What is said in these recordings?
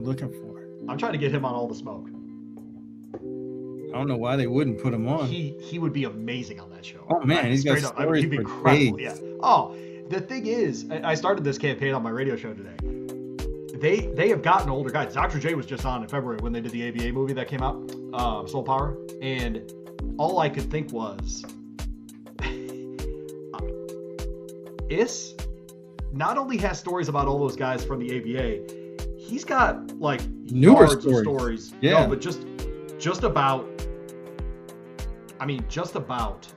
looking for. I'm trying to get him on All the Smoke. I don't know why they wouldn't put him on. He would be amazing on that show. Oh man, he's got Straight up, I mean, stories he'd be for incredible. Yeah. days. Oh, the thing is, I started this campaign on my radio show today. They have gotten older guys. Dr. J was just on in February when they did the ABA movie that came out, Soul Power, and all I could think was, Is not only has stories about all those guys from the ABA, he's got like Newer yards of stories. Yeah. No, but just about. I mean, just about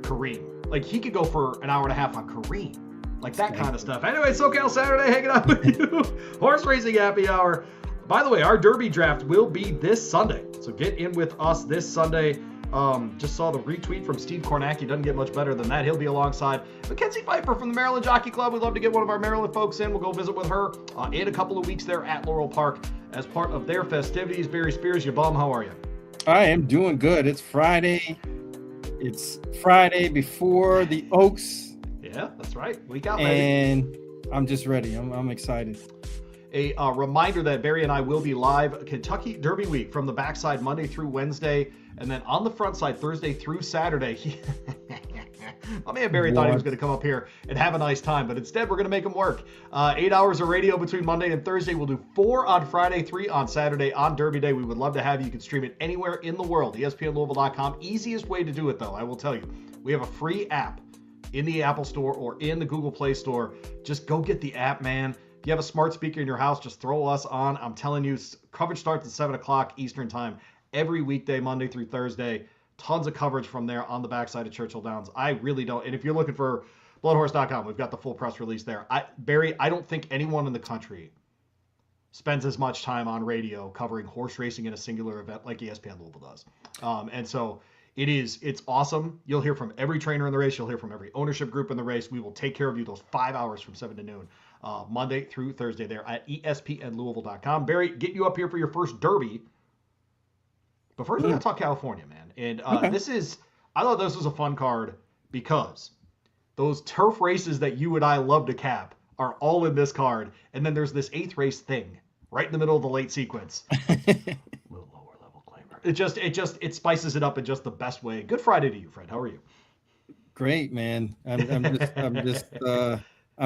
Kareem. Like he could go for an hour and a half on Kareem. Like that kind of stuff. Anyway, SoCal Saturday, hanging out with you. Horse Racing Happy Hour. By the way, our Derby draft will be this Sunday. So get in with us this Sunday. Just saw the retweet from Steve Kornacki. Doesn't get much better than that. He'll be alongside Mackenzie Pfeiffer from the Maryland Jockey Club. We'd love to get one of our Maryland folks in. We'll go visit with her in a couple of weeks there at Laurel Park as part of their festivities. Barry Spears, you bum, how are you? I am doing good. It's Friday. It's Friday before the Oaks. Yeah, that's right. Week out, baby. And I'm just ready. I'm excited. A reminder that Barry and I will be live Kentucky Derby week from the backside Monday through Wednesday, and then on the front side Thursday through Saturday. My man Barry thought he was going to come up here and have a nice time, but instead we're going to make him work. 8 hours of radio between Monday and Thursday. We'll do 4 on Friday, 3 on Saturday on Derby Day. We would love to have you. You can stream it anywhere in the world. ESPNLouisville.com. Easiest way to do it, though, I will tell you. We have a free app in the Apple Store or in the Google Play Store. Just go get the app, man. If you have a smart speaker in your house, just throw us on. I'm telling you, coverage starts at 7 o'clock Eastern time every weekday, Monday through Thursday. Tons of coverage from there on the backside of Churchill Downs. I really don't. And if you're looking for bloodhorse.com, we've got the full press release there. Barry, I don't think anyone in the country spends as much time on radio covering horse racing in a singular event like ESPN Louisville does. And so it's awesome. You'll hear from every trainer in the race. You'll hear from every ownership group in the race. We will take care of you those 5 hours from 7 to noon, Monday through Thursday there at ESPNLouisville.com. Barry, get you up here for your first Derby. But first, we're going to talk California, man. And I thought this was a fun card because those turf races that you and I love to cap are all in this card. And then there's this 8th race thing right in the middle of the late sequence. Little lower level claimer. It spices it up in just the best way. Good Friday to you, Fred. How are you? Great, man. I'm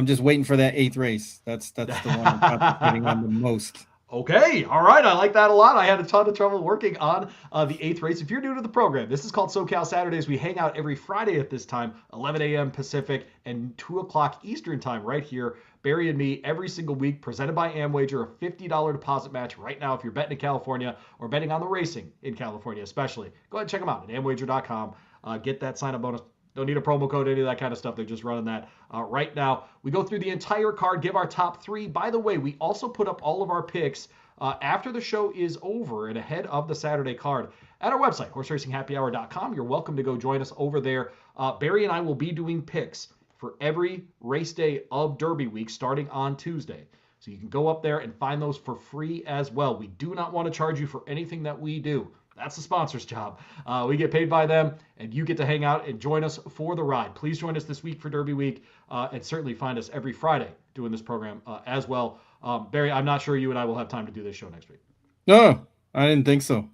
just waiting for that 8th race. That's the one I'm concentrating on the most. Okay, all right. I like that a lot. I had a ton of trouble working on the 8th race. If you're new to the program, this is called SoCal Saturdays. We hang out every Friday at this time, 11 a.m. Pacific and 2 o'clock Eastern time right here. Barry and me every single week, presented by Amwager, a $50 deposit match right now if you're betting in California or betting on the racing in California especially. Go ahead and check them out at amwager.com. Get that sign-up bonus. Don't need a promo code, any of that kind of stuff. They're just running that right now. We go through the entire card, give our top 3. By the way, we also put up all of our picks after the show is over and ahead of the Saturday card at our website, horseracinghappyhour.com. You're welcome to go join us over there. Barry and I will be doing picks for every race day of Derby week starting on Tuesday. So you can go up there and find those for free as well. We do not want to charge you for anything that we do. That's the sponsor's job. We get paid by them, and you get to hang out and join us for the ride. Please join us this week for Derby Week, and certainly find us every Friday doing this program as well. Barry, I'm not sure you and I will have time to do this show next week. No, I didn't think so.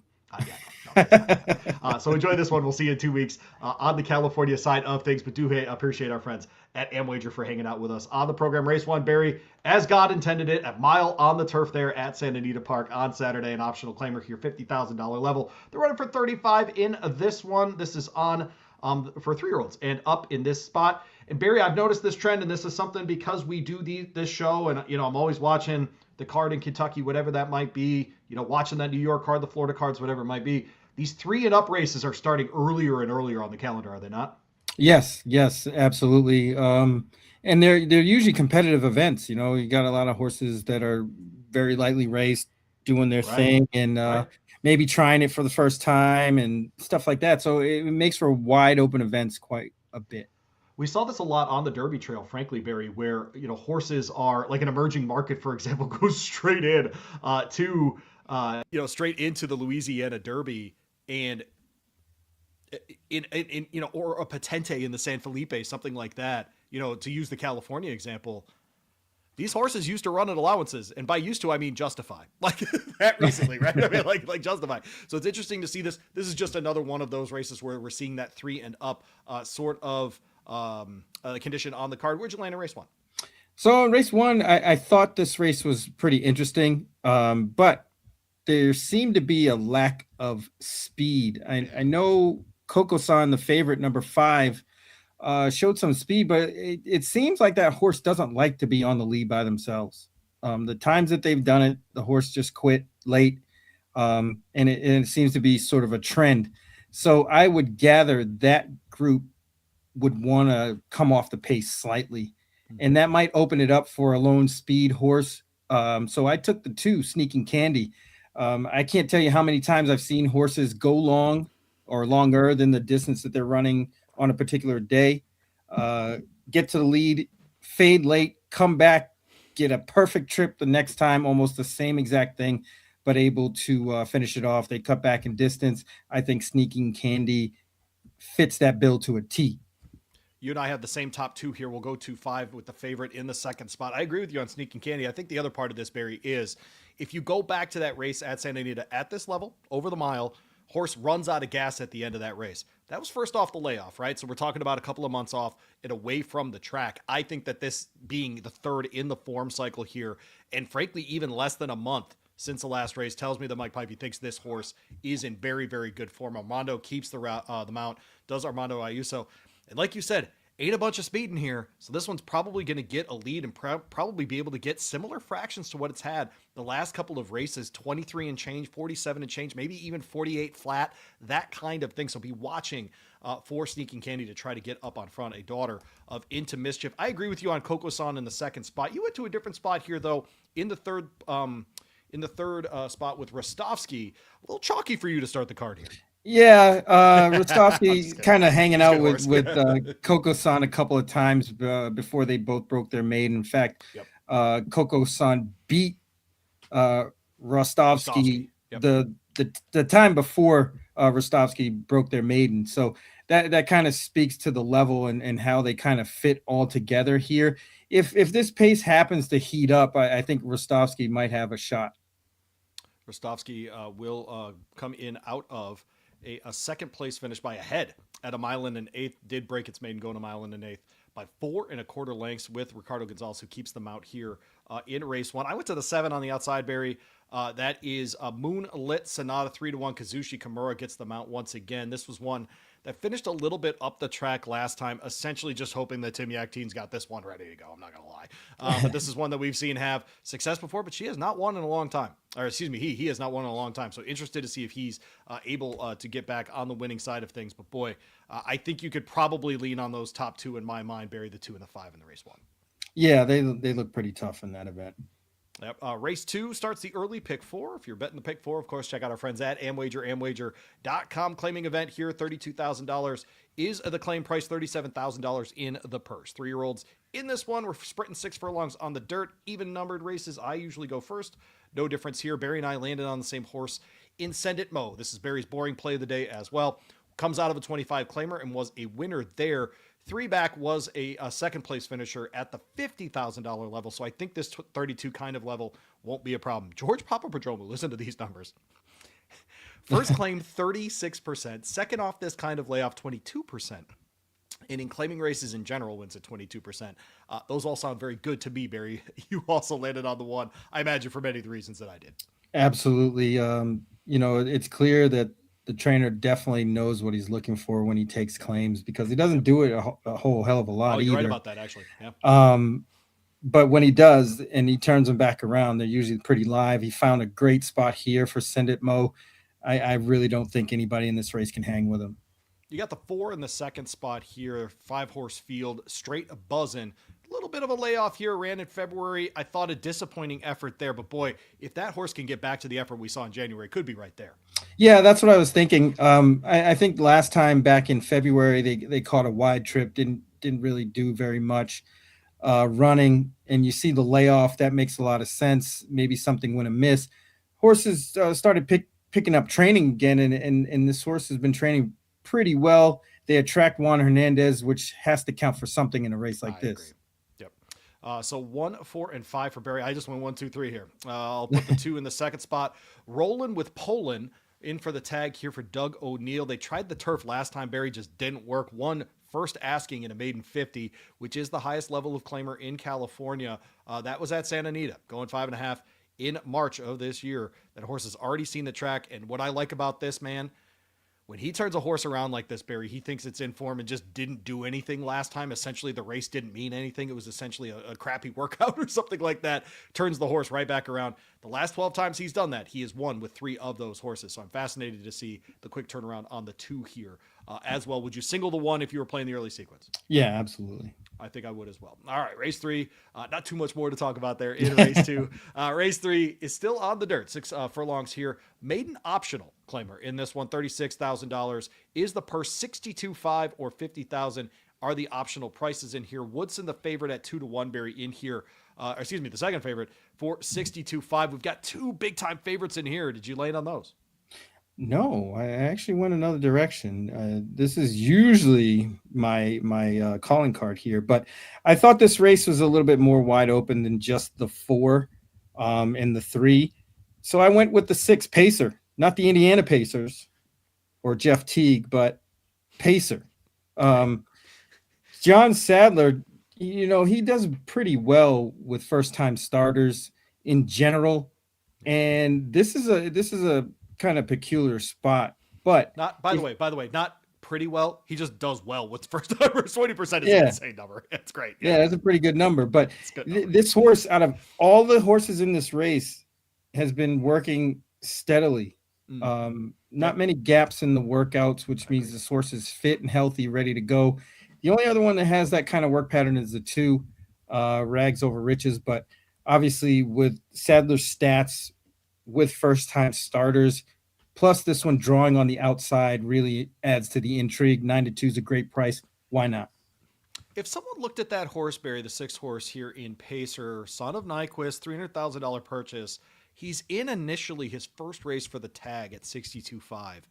So enjoy this one. We'll see you in 2 weeks on the California side of things, but do appreciate our friends at Amwager for hanging out with us on the program. Race 1, Barry, as God intended it, a mile on the turf there at Santa Anita Park on Saturday, an optional claimer here, $50,000 level. They're running for 35 in this one. This is on for 3-year-olds and up in this spot. And Barry, I've noticed this trend, and this is something because we do this show, and I'm always watching the card in Kentucky, whatever that might be, watching that New York card, the Florida cards, whatever it might be. These 3 and up races are starting earlier and earlier on the calendar, are they not? Yes, absolutely. And they're usually competitive events. You got a lot of horses that are very lightly raced, doing their thing, and maybe trying it for the first time and stuff like that. So it makes for wide open events quite a bit. We saw this a lot on the Derby Trail, frankly, Barry, where horses are like an emerging market, for example, goes straight in to straight into the Louisiana Derby, and in or a Patente in the San Felipe, something like that. To use the California example, these horses used to run at allowances, and by used to I mean justify, like that recently, right? I mean, like justify. So it's interesting to see this. This is just another one of those races where we're seeing that 3 and up sort of condition on the card. Where'd you land in race 1? So in race 1, I thought this race was pretty interesting, but there seemed to be a lack of speed. I know Coco San, the favorite, number 5, showed some speed, but it seems like that horse doesn't like to be on the lead by themselves. The times that they've done it, the horse just quit late, and it seems to be sort of a trend. So I would gather that group would want to come off the pace slightly, and that might open it up for a lone speed horse. So I took the 2, Sneaking Candy. I can't tell you how many times I've seen horses go long or longer than the distance that they're running on a particular day, get to the lead, fade late, come back, get a perfect trip the next time, almost the same exact thing, but able to finish it off. They cut back in distance. I think Sneaking Candy fits that bill to a T. You and I have the same top 2 here. We'll go 2-5 with the favorite in the second spot. I agree with you on Sneaking Candy. I think the other part of this, Barry, is if you go back to that race at Santa Anita at this level, over the mile, horse runs out of gas at the end of that race. That was first off the layoff, right? So we're talking about a couple of months off and away from the track. I think that this being the 3rd in the form cycle here, and frankly, even less than a month since the last race, tells me that Mike Pipey thinks this horse is in very, very good form. Armando keeps the mount, does Armando Ayuso. And like you said, ain't a bunch of speed in here. So this one's probably going to get a lead and probably be able to get similar fractions to what it's had the last couple of races, 23 and change, 47 and change, maybe even 48 flat, that kind of thing. So be watching for Sneaking Candy to try to get up on front, a daughter of Into Mischief. I agree with you on Coco San in the second spot. You went to a different spot here, though, in the third spot with Rostovsky. A little chalky for you to start the card here. Yeah, Rostovsky kind of hanging out with Coco San a couple of times before they both broke their maiden. In fact, Coco San beat Rostovsky yep. the time before Rostovsky broke their maiden. So that kind of speaks to the level and how they kind of fit all together here. If this pace happens to heat up, I think Rostovsky might have a shot. Rostovsky will come in out of a second place finish by a head at a mile and an eighth. Did break its maiden going a mile and an eighth by 4 1/4 lengths with Ricardo Gonzalez, who keeps them out here in race 1. I went to the 7 on the outside, Barry. That is a Moonlit Sonata 3-1. Kazushi Kimura gets the mount once again. This was one that finished a little bit up the track last time, essentially just hoping that Tim Yakteen's got this one ready to go. I'm not going to lie. But this is one that we've seen have success before, but she has not won in a long time. Or excuse me, he has not won in a long time. So interested to see if he's able to get back on the winning side of things. But boy, I think you could probably lean on those top 2 in my mind, Barry, the 2 and the 5 in the race 1. Yeah, they look pretty tough in that event. Yep. Race 2 starts the early pick 4. If you're betting the pick 4, of course, check out our friends at Amwager, amwager.com. Claiming event here, $32,000 is the claim price, $37,000 in the purse. 3-year-olds in this one. We're sprinting 6 furlongs on the dirt. Even numbered races, I usually go first. No difference here. Barry and I landed on the same horse in Send It Mo. This is Barry's boring play of the day as well. Comes out of a 25 claimer and was a winner there. 3 back was a second place finisher at the $50,000 level. So I think this 32 kind of level won't be a problem. George Papapadromu, listen to these numbers. First claim, 36%. Second off this kind of layoff, 22%. And in claiming races in general, wins at 22%. Those all sound very good to me, Barry. You also landed on the 1, I imagine, for many of the reasons that I did. Absolutely. It's clear that the trainer definitely knows what he's looking for when he takes claims, because he doesn't do it a whole hell of a lot. You're either. Right about that, actually. Yeah. But when he does and he turns them back around, they're usually pretty live. He found a great spot here for Send It Mo. I really don't think anybody in this race can hang with him. You got the 4 in the second spot here, 5-horse field, straight buzzing. A little bit of a layoff here, ran in February. I thought a disappointing effort there, but boy, if that horse can get back to the effort we saw in January, it could be right there. Yeah, that's what I was thinking. I think last time back in February, they caught a wide trip, didn't really do very much running, and you see the layoff. That makes a lot of sense. Maybe something went amiss. Horses started picking up training again, and this horse has been training pretty well. They attract Juan Hernandez, which has to count for something in a race like this. Agree. Yep. So 1, 4, and 5 for Barry. I just went 1, 2, 3 here. I'll put the 2 in the second spot. Rolling with Poland in for the tag here for Doug O'Neill. They tried the turf last time. Barry just didn't work. One first asking in a maiden 50, which is the highest level of claimer in California. That was at Santa Anita, going 5.5 in March of this year. That horse has already seen the track. And what I like about this, man, when he turns a horse around like this, Barry, he thinks it's in form and just didn't do anything last time. Essentially, the race didn't mean anything. It was essentially a crappy workout or something like that. Turns the horse right back around. The last 12 times he's done that, he has won with 3 of those horses. So I'm fascinated to see the quick turnaround on the 2 here as well. Would you single the 1 if you were playing the early sequence? Yeah, absolutely. I think I would as well. All right, race 3. Not too much more to talk about there in race 2. Race 3 is still on the dirt. 6 furlongs here. Maiden optional claimer in this one. $36,000 is the purse. 62.5 or 50,000 are the optional prices in here. Woodson the favorite at 2-1. Barry in here. The second favorite for 62.5. We've got 2 big time favorites in here. Did you land on those? No, I actually went another direction. This is usually my calling card here, but I thought this race was a little bit more wide open than just the 4 and the 3. So I went with the 6 Pacer, not the Indiana Pacers or Jeff Teague, but Pacer. John Sadler, he does pretty well with first time starters in general, and this is a kind of peculiar spot. But not by the way, not pretty well. He just does well with first timers. 20% is an insane number. It's great. Yeah, that's a pretty good number. But this horse, out of all the horses in this race, has been working steadily. Not many gaps in the workouts, which means this horse is fit and healthy, ready to go. The only other one that has that kind of work pattern is the 2 Rags Over Riches. But obviously, with Sadler's stats, with first-time starters, plus this one drawing on the outside really adds to the intrigue. 9-2 is a great price. Why not? If someone looked at that horse, Barry, the 6 horse here in Pacer, son of Nyquist, $300,000 purchase, he's in initially his first race for the tag at 62.5,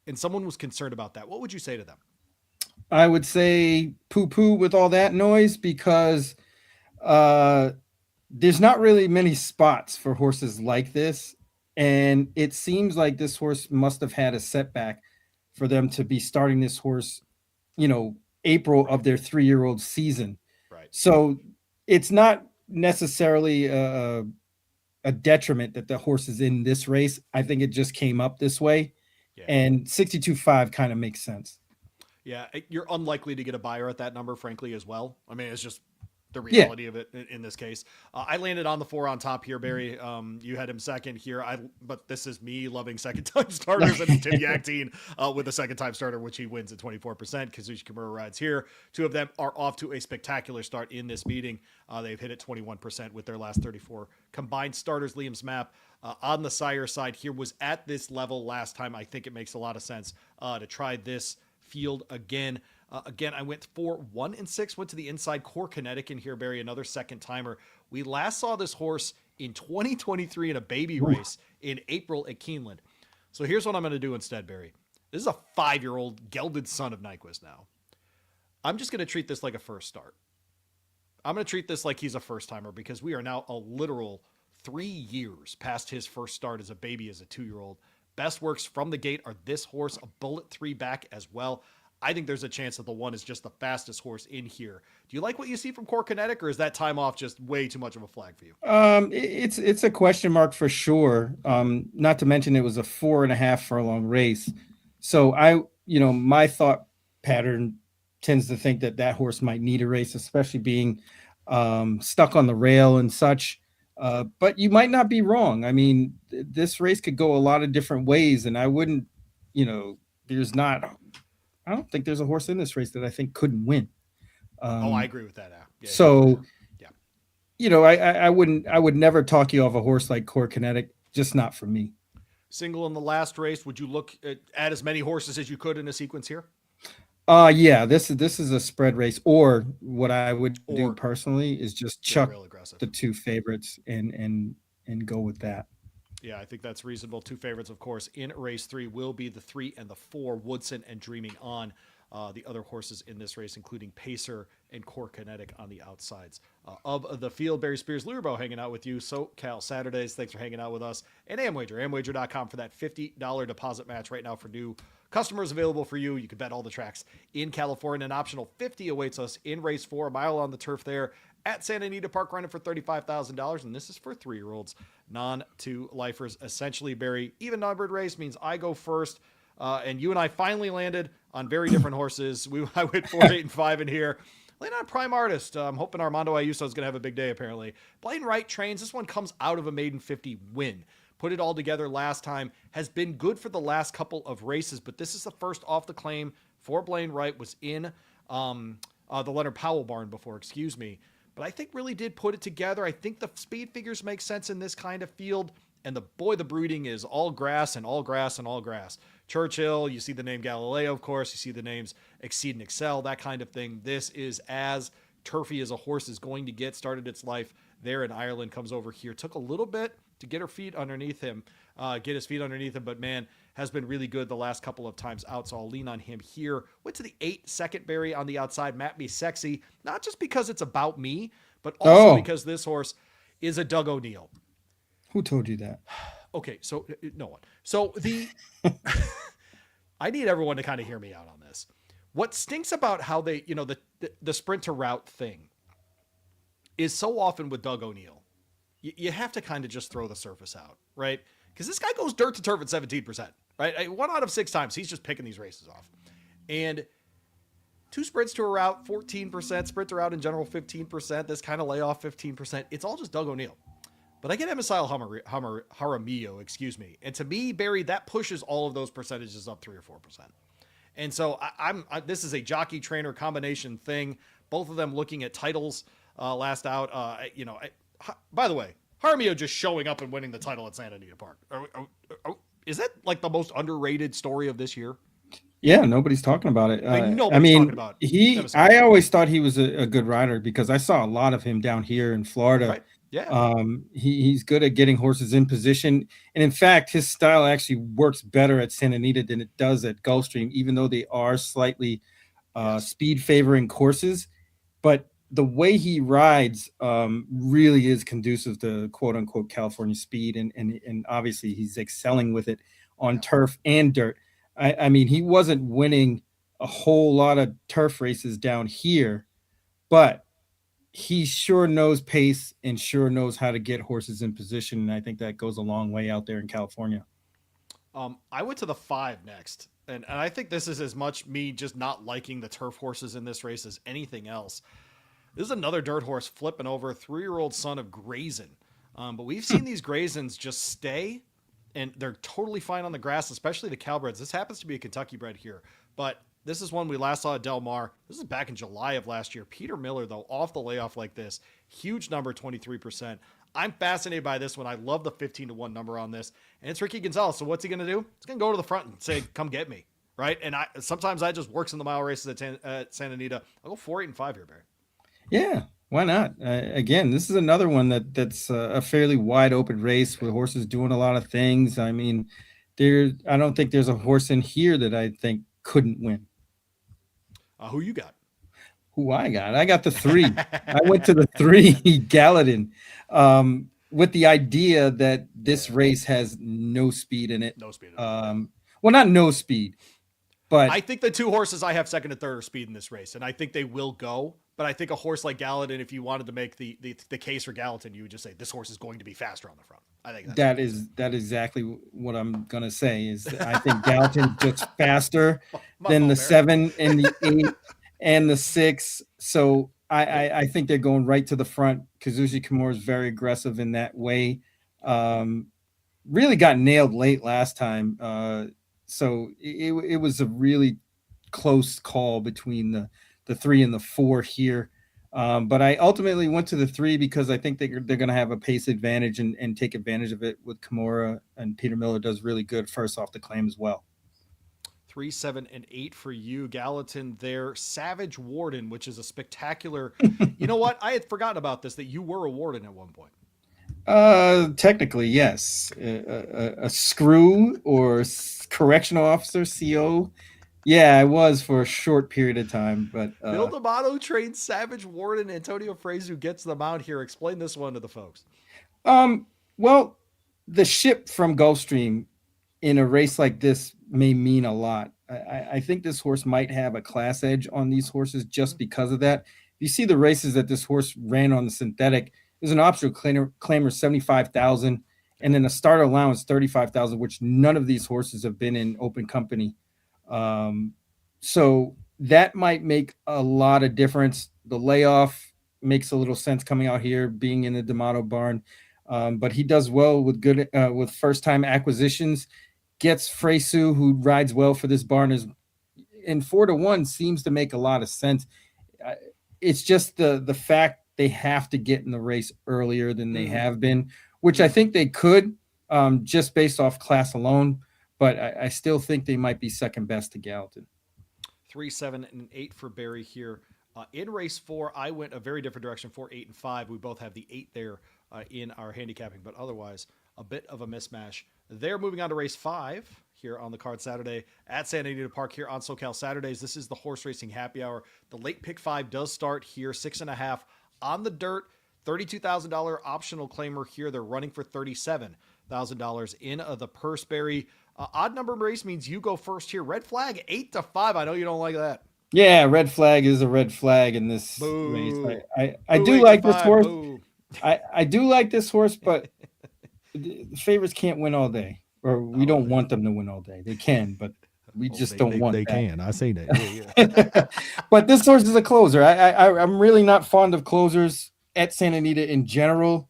and someone was concerned about that, what would you say to them? I would say poo-poo with all that noise, because there's not really many spots for horses like this. And it seems like this horse must have had a setback for them to be starting this horse, April of their 3-year-old season. Right. So it's not necessarily a detriment that the horse is in this race. I think it just came up this way. Yeah. And 62.5 kind of makes sense. Yeah, you're unlikely to get a buyer at that number, frankly, as well. I mean, it's just the reality of it in this case. I landed on the 4 on top here, Barry. You had him second here. But this is me loving second-time starters, and Tim Yaktine with a second-time starter, which he wins at 24%. Kazushi Kimura rides here. 2 of them are off to a spectacular start in this meeting. They've hit at 21% with their last 34 combined starters. Liam's map on the sire side here was at this level last time. I think it makes a lot of sense to try this field again. Again, I went 4, 1, and 6. Went to the inside. Core Kinetic in here, Barry, another second timer. We last saw this horse in 2023 in a baby race in April at Keeneland. So here's what I'm going to do instead, Barry. This is a 5-year-old gelded son of Nyquist now. I'm just going to treat this like a first start. I'm going to treat this like he's a first timer, because we are now a literal 3 years past his first start as a baby, as a 2-year-old. Best works from the gate are this horse, a bullet 3 back as well. I think there's a chance that the 1 is just the fastest horse in here. Do you like what you see from Core Kinetic, or is that time off just way too much of a flag for you? It's a question mark for sure. Not to mention it was a 4.5 furlong race. So my thought pattern tends to think that horse might need a race, especially being stuck on the rail and such. But you might not be wrong. I mean, this race could go a lot of different ways, and I wouldn't, I don't think there's a horse in this race that I think couldn't win. I agree with that. Yeah. I would never talk you off a horse like Core Kinetic, just not for me. Single in the last race, would you look at as many horses as you could in a sequence here? Yeah, this is a spread race, or what I would do personally is just chuck the 2 favorites and go with that. Yeah, I think that's reasonable. 2 favorites, of course, in race 3 will be the 3 and the 4, Woodson and Dreaming On. the other horses in this race, including Pacer and Core Kinetic on the outsides of the field. Barry Spears, Lurbo hanging out with you. SoCal Saturdays. Thanks for hanging out with us. And Amwager, amwager.com for that $50 deposit match right now for new customers available for you. You can bet all the tracks in California. An optional 50 awaits us in race 4, a mile on the turf there at Santa Anita Park, running for $35,000. And this is for 3-year-olds, non-2-lifers. Essentially, Barry, even numbered race means I go first. And you and I finally landed on very different horses. I went 4, 8, and 5 in here. Landed on Prime Artist. I'm hoping Armando Ayuso is going to have a big day, apparently. Blaine Wright trains. This one comes out of a maiden 50 win. Put it all together last time. Has been good for the last couple of races, but this is the first off the claim for Blaine Wright. Was in the Leonard Powell barn before, excuse me. But I think really did put it together. I think the speed figures make sense in this kind of field. And the breeding is all grass and all grass and all grass. Churchill, you see the name Galileo, of course. You see the names Exceed and Excel, that kind of thing. This is as turfy as a horse is going to get. Started its life there in Ireland, comes over here. Took a little bit to get his feet underneath him, but man, has been really good the last couple of times out, so I'll lean on him here. Went to the 8-second Barry on the outside, Matt Me Sexy, not just because it's about me, but also because this horse is a Doug O'Neill. Who told you that? Okay, so no one. So I need everyone to kind of hear me out on this. What stinks about how they, the sprint to route thing is so often with Doug O'Neill, you have to kind of just throw the surface out, right? Because this guy goes dirt to turf at 17%, right? 1 out of 6 times, he's just picking these races off. And 2 sprints to a route, 14%, sprint to route in general, 15%, this kind of layoff, 15%. It's all just Doug O'Neill. But I get Emisile Jaramillo, excuse me. And to me, Barry, that pushes all of those percentages up 3 or 4%. And so this is a jockey trainer combination thing. Both of them looking at titles last out. By the way, Jaramillo just showing up and winning the title at Santa Anita Park. Is that like the most underrated story of this year? Yeah, nobody's talking about it. Talking about I always thought he was a good rider because I saw a lot of him down here in Florida. Right. Yeah. He's good at getting horses in position. And in fact, his style actually works better at Santa Anita than it does at Gulfstream, even though they are slightly speed favoring courses. But the way he rides really is conducive to quote unquote California speed. And obviously he's excelling with it on turf and dirt. I mean, he wasn't winning a whole lot of turf races down here, but he sure knows pace and sure knows how to get horses in position. And I think that goes a long way out there in California. I went to the 5 next. And I think this is as much me just not liking the turf horses in this race as anything else. This is another dirt horse flipping over, 3-year-old son of Grayson. But we've seen these Graysons just stay, and they're totally fine on the grass, especially the Calbreds. This happens to be a Kentucky bred here. But this is one we last saw at Del Mar. This is back in July of last year. Peter Miller, though, off the layoff like this. Huge number, 23%. I'm fascinated by this one. I love the 15-1 number on this. And it's Ricky Gonzalez. So what's he going to do? He's going to go to the front and say, come get me. Right? And sometimes I just works in the mile races at Santa Anita. I'll go 4, 8, and 5 here, Barry. Yeah, why not? Again, this is another one that's a fairly wide open race with horses doing a lot of things. I mean, I don't think there's a horse in here that I think couldn't win. Who you got? Who I got? I got the 3. I went to the 3, Gallatin, with the idea that this race has no speed in it. No speed. Well, not no speed, but I think the 2 horses I have second and third are speed in this race, and I think they will go. But I think a horse like Gallatin, if you wanted to make the case for Gallatin, you would just say this horse is going to be faster on the front. I think that is exactly what I'm gonna say. Is I think Gallatin's just faster than the 7 and the 8 and the 6. So I think they're going right to the front. Kazushi Kimura is very aggressive in that way. Really got nailed late last time. So it was a really close call between the 3 and the 4 here. But I ultimately went to the 3 because I think they're going to have a pace advantage and take advantage of it with Kimura, and Peter Miller does really good first off the claim as well. 3, 7, and 8 for you. Gallatin there. Savage Warden, which is a spectacular. You know what? I had forgotten about this, that you were a warden at one point. Technically, yes. A screw or correctional officer, CO. Yeah, I was for a short period of time, but Phil D'Amato trains Savage Warden. Antonio Fraser gets the mount here. Explain this one to the folks. um, well, the ship from Gulfstream in a race like this may mean a lot. I think this horse might have a class edge on these horses just because of that. You see the races that this horse ran on the synthetic. There's an optional claimer 75,000, and then a starter allowance 35,000, which none of these horses have been in open company. Um, so that might make a lot of difference. The layoff makes a little sense coming out here, being in the D'Amato barn. But he does well with good with first time acquisitions. Gets Fresu, who rides well for this barn, is in 4-1 seems to make a lot of sense. Uh, it's just the fact they have to get in the race earlier than they have been, which I think they could, just based off class alone. But I still think they might be second best to Gallatin. 3, 7, and 8 for Barry here. In race 4, I went a very different direction. 4, 8, and 5. We both have the 8 there in our handicapping, but otherwise a bit of a mismatch. They're moving on to race 5 here on the card Saturday at Santa Anita Park here on SoCal Saturdays. This is the horse racing happy hour. The late pick 5 does start here, 6.5 on the dirt. $32,000 optional claimer here. They're running for $37,000 in the purse, Barry. Odd number race means you go first here. Red flag 8-5. I know you don't like that. Yeah, red flag is a red flag in this Boo. race. I Boo, do like this 8-5. horse. Boo. I do like this horse, but the favorites can't win all day, or we don't want them to win all day. They can, but we just don't want they that. can. I say that. Yeah. But this horse is a closer. I'm really not fond of closers at Santa Anita in general,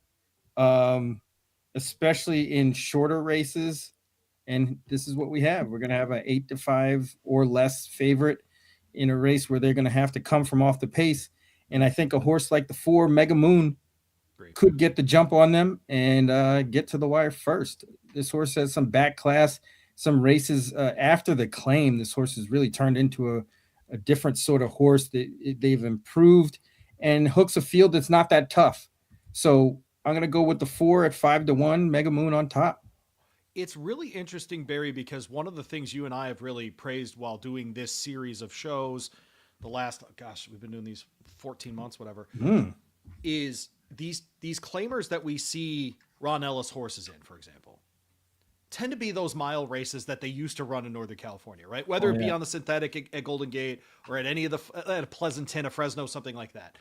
especially in shorter races. And this is what we have. We're going to have an 8-5 or less favorite in a race where they're going to have to come from off the pace. And I think a horse like the 4 Mega Moon could get the jump on them and get to the wire first. This horse has some back class, some races after the claim. This horse has really turned into a different sort of horse. They've improved and hooks a field that's not that tough. So I'm going to go with the 4 at 5-1, Mega Moon on top. It's really interesting, Barry, because one of the things you and I have really praised while doing this series of shows, the last, we've been doing these 14 months, whatever, is these claimers that we see Ron Ellis horses in, for example, tend to be those mile races that they used to run in Northern California, right? Whether it be on the synthetic at Golden Gate or at any of at Pleasanton, a Fresno, something like that.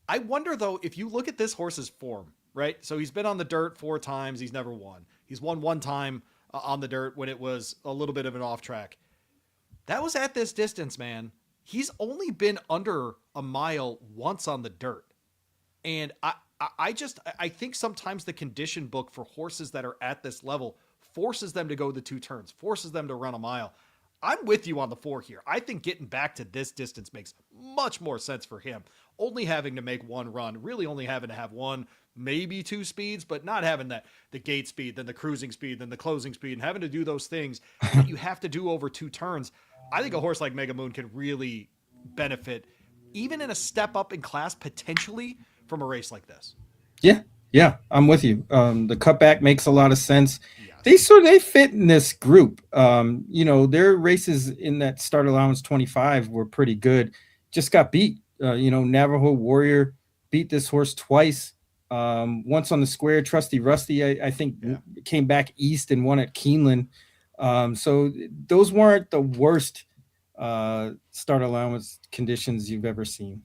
I wonder, though, if you look at this horse's form, right? So he's been on the dirt 4 times. He's never won. He's won 1 time on the dirt when it was a little bit of an off track. That was at this distance, man. He's only been under a mile once on the dirt. And I think sometimes the condition book for horses that are at this level forces them to go the 2 turns, forces them to run a mile. I'm with you on the 4 here. I think getting back to this distance makes much more sense for him. Only having to make 1 run, really only having to have 1, maybe 2 speeds, but not having the gate speed, then the cruising speed, then the closing speed, and having to do those things that you have to do over 2 turns. I think a horse like Mega Moon can really benefit, even in a step up in class, potentially from a race like this. Yeah, I'm with you. The cutback makes a lot of sense. Yes. They fit in this group. Their races in that start allowance 25 were pretty good. Just got beat. Navajo Warrior beat this horse twice. Once on the square. Trusty Rusty, I think, came back east and won at Keeneland. So those weren't the worst start allowance conditions you've ever seen.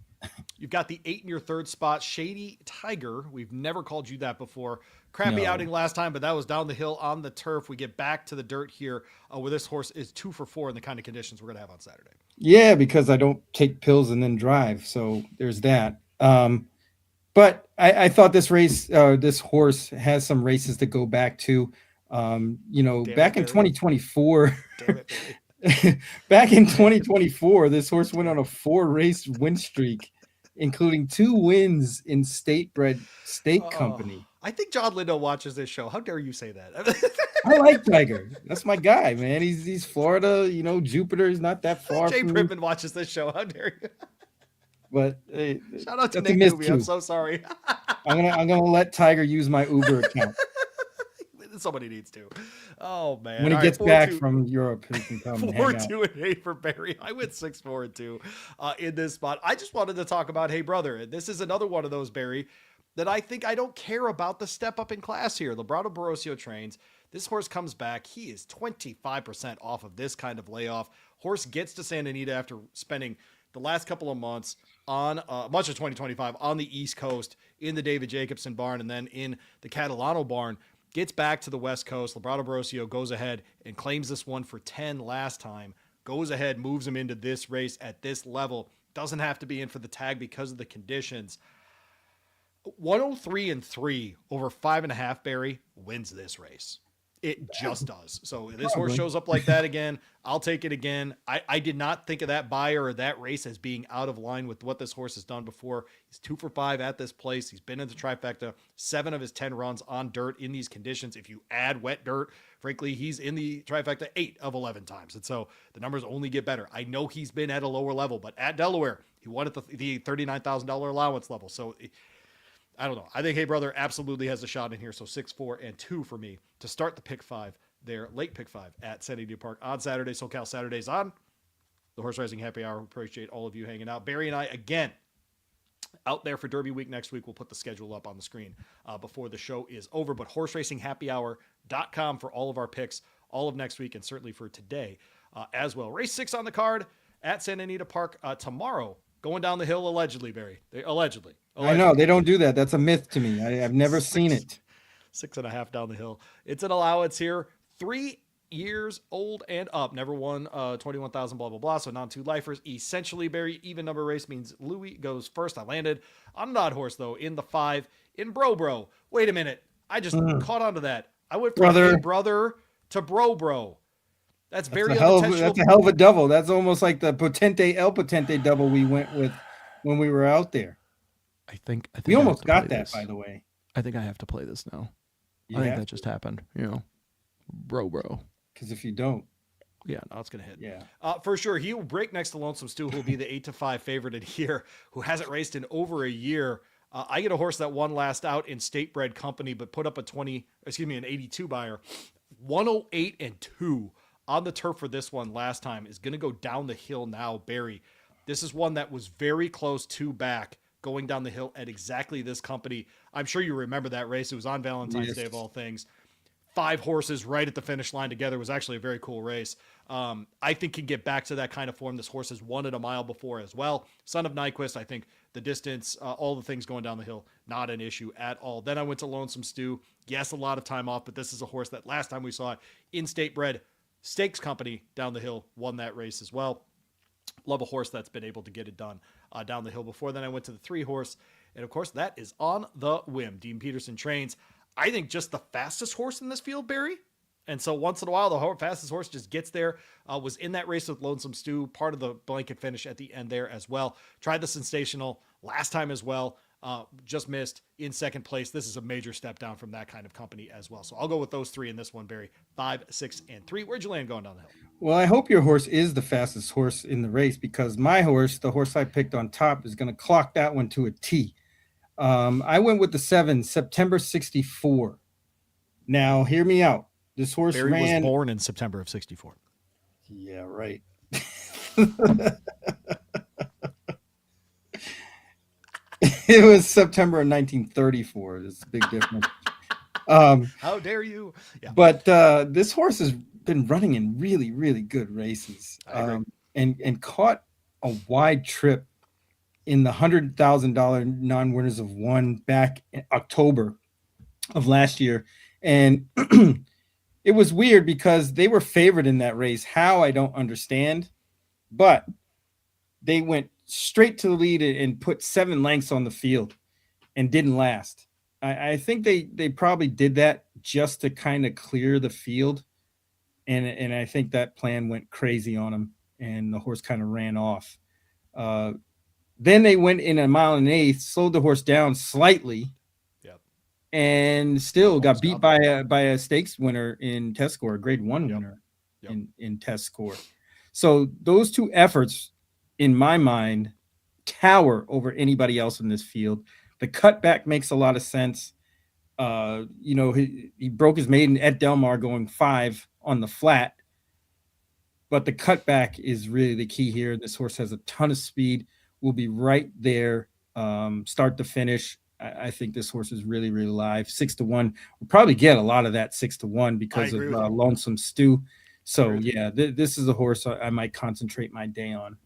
You've got the 8 in your 3rd spot, Shady Tiger. We've never called you that before. Crappy outing last time, but that was down the hill on the turf. We get back to the dirt here where this horse is 2 for 4 in the kind of conditions we're going to have on Saturday. Yeah, because I don't take pills and then drive. So there's that. But I thought this horse has some races to go back to. Back in 2024. Damn it, Billy. Back in 2024, this horse went on a 4-race win streak, including 2 wins in state-bred stake company. I think John Lindo watches this show. How dare you say that? I like Tiger. That's my guy, man. He's Florida. Jupiter is not that far. Jay Prittman watches this show. How dare you? But shout out to Nick Newby. I'm so sorry. I'm gonna let Tiger use my Uber account. The Somebody needs to. Oh man! When he All gets right, back 4-2. from Europe, he can come and hang out. 4-2-8 for Barry. I went 6-4-2 in this spot. I just wanted to talk about, hey brother, this is another one of those, Barry, that I think I don't care about the step up in class here. Librado Borosio trains. This horse comes back. He is 25% off of this kind of layoff. Horse gets to Santa Anita after spending the last couple of months on much of 2025 on the East Coast in the David Jacobson barn and then in the Catalano barn. Gets back to the West Coast. Librado Borosio goes ahead and claims this one for 10 last time. Goes ahead, moves him into this race at this level. Doesn't have to be in for the tag because of the conditions. 103-3 over 5.5, Barry, wins this race. It just does. So this horse shows up like that again. I'll take it again. I did not think of that buyer or that race as being out of line with what this horse has done before. He's 2 for 5 at this place. He's been in the trifecta, 7 of his 10 runs on dirt in these conditions. If you add wet dirt, frankly, he's in the trifecta 8 of 11 times. And so the numbers only get better. I know he's been at a lower level, but at Delaware, he won at the $39,000 allowance level. So I don't know. I think Hey Brother absolutely has a shot in here. So 6-4-2 for me to start the pick 5 there, late pick 5 at Santa Anita Park on Saturday. SoCal Saturdays on the Horse Racing Happy Hour. Appreciate all of you hanging out. Barry and I, again, out there for Derby Week next week. We'll put the schedule up on the screen before the show is over. But horseracinghhappyhour.com for all of our picks, all of next week, and certainly for today as well. Race 6 on the card at Santa Anita Park tomorrow. Going down the hill, allegedly, Barry. Allegedly. I know. They don't do that. That's a myth to me. I've never seen it. 6.5 down the hill. It's an allowance here. 3 years old and up. Never won 21,000, blah, blah, blah. So non-2 lifers. Essentially, Barry, even number race means Louis goes first. I landed on an odd horse, though, in the 5 in Bro. Wait a minute. I just caught onto that. I went from brother to Bro. That's very unintentional. That's a hell of a double. That's almost like the Potente El Potente double we went with when we were out there. I think we almost got that, by the way. I think I have to play this now. I think that just happened. Bro. Because if you don't, yeah, no, it's gonna hit. Yeah, for sure. He will break next to Lonesome Stu, who will be the 8-5 favorite in here, who hasn't raced in over a year. I get a horse that won last out in State Bred Company, but put up an 82 buyer, 108-2 on the turf for this one last time. Is going to go down the hill now, Barry. This is one that was very close to back going down the hill at exactly this company. I'm sure you remember that race. It was on Valentine's Day of all things. 5 horses right at the finish line together. It was actually a very cool race. I think can get back to that kind of form. This horse has won it a mile before as well. Son of Nyquist, I think the distance, all the things going down the hill, not an issue at all. Then I went to Lonesome Stew. Yes, a lot of time off, but this is a horse that last time we saw it in State Bred Stakes Company down the hill, won that race as well. Love a horse that's been able to get it done down the hill before. Then I went to the 3 horse. And of course, that is on the whim. Dean Peterson trains, I think, just the fastest horse in this field, Barry. And so once in a while, the fastest horse just gets there. Was in that race with Lonesome Stew, part of the blanket finish at the end there as well. Tried the Sensational last time as well. Just missed in second place. This is a major step down from that kind of company as well. So I'll go with those 3 in this one, Barry. 5, 6, and 3. Where'd you land going down the hill? Well, I hope your horse is the fastest horse in the race, because my horse, the horse I picked on top, is going to clock that one to a T. I went with the 7, September 64. Now, hear me out. This horse Barry ran. Was born in September of 64. Yeah, right. It was September of 1934. There's a big difference. How dare you? Yeah. But this horse has been running in really, really good races, and caught a wide trip in the $100,000 non-winners of one back in October of last year. And it was weird because they were favored in that race. How, I don't understand, but they went straight to the lead and put 7 lengths on the field and didn't last. I think they probably did that just to kind of clear the field. And I think that plan went crazy on them, and the horse kind of ran off. Then they went in 1 1/8, slowed the horse down slightly, and still got beat by a stakes winner in test score, a grade 1 winner in test score. So those 2 efforts, in my mind, tower over anybody else in this field. The cutback makes a lot of sense. He broke his maiden at Del Mar going 5 on the flat, but the cutback is really the key here. This horse has a ton of speed, will be right there, start to finish. I think this horse is really, really live. 6-1. We'll probably get a lot of that 6-1 because of Lonesome Stew. So yeah, this is a horse I might concentrate my day on.